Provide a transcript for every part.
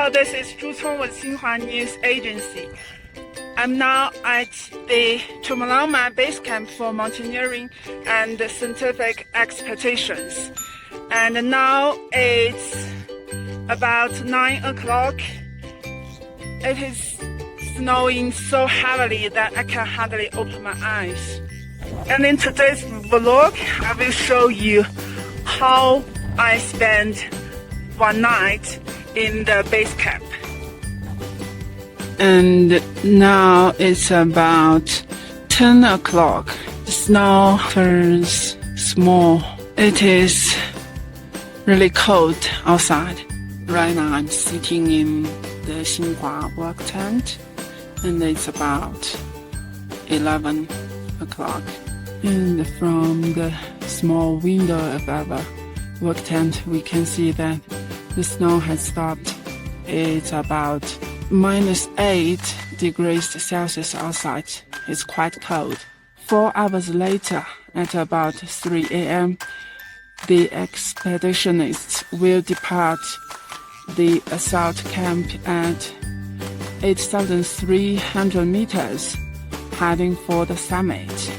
this is Xinhua News Agency. I'm now at the چھومولانگما base camp for mountaineering and scientific expeditions. And now it's about 9 o'clock. It is snowing so heavily that I can hardly open my eyes. And in today's vlog, I will show you how I spent one night in the base camp. And now it's about 10 o'clock. The snow turns small. It is really cold outside. Right now I'm sitting in the Shunhua work tent, and it's about 11 o'clock. And from the small window of our work tent, we can see that the snow has stopped. It's about -8 degrees Celsius outside. It's quite cold. 4 hours later, at about 3 a.m., the expeditionists will depart the assault camp at 8,300 meters, heading for the summit.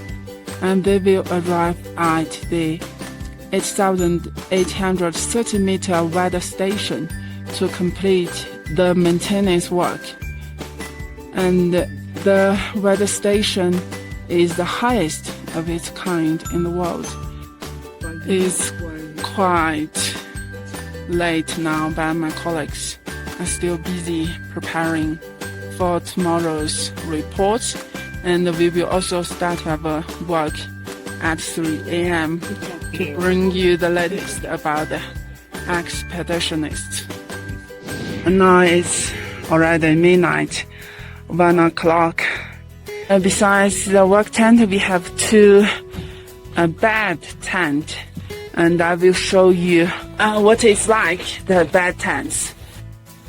And they will arrive at the 8,830 meter weather station to complete the maintenance work. And the weather station is the highest of its kind in the world. It's quite late now, but my colleagues are still busy preparing for tomorrow's report, and we will also start our work at 3 a.m. to bring you the latest about the expeditionists. And now it's already midnight, 1 o'clock. Besides the work tent, we have 2 bed tent, and I will show you what it's like, the bed tents.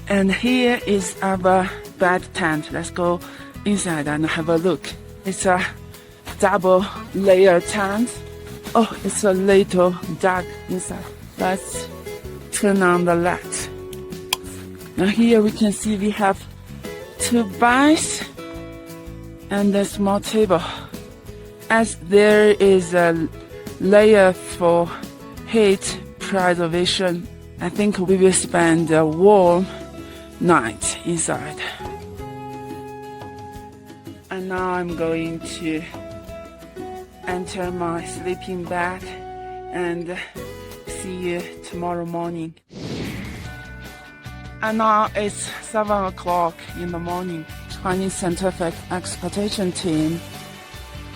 And here is our bed tent. Let's go inside and have a look. It's a double layer tent. Oh, it's a little dark inside. Let's turn on the light. Now here we can see we have 2 beds and a small table. As there is a layer for heat preservation, I think we will spend a warm night inside. And now I'm going to enter my sleeping bag and see you tomorrow morning. And now it's 7 o'clock in the morning. Chinese scientific expedition team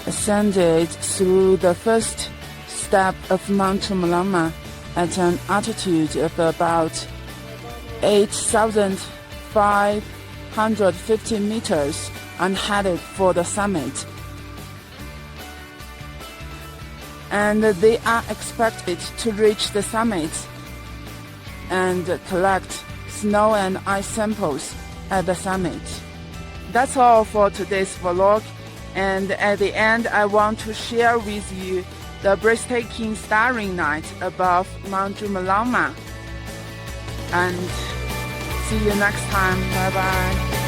ascended through the first step of Mount چھومولانگما at an altitude of about 8,550 meters and headed for the summit. And they are expected to reach the summit and collect snow and ice samples at the summit. That's all for today's vlog, and at the end I want to share with you the breathtaking starry night above Mount چھومولانگما. And see you next time. Bye bye.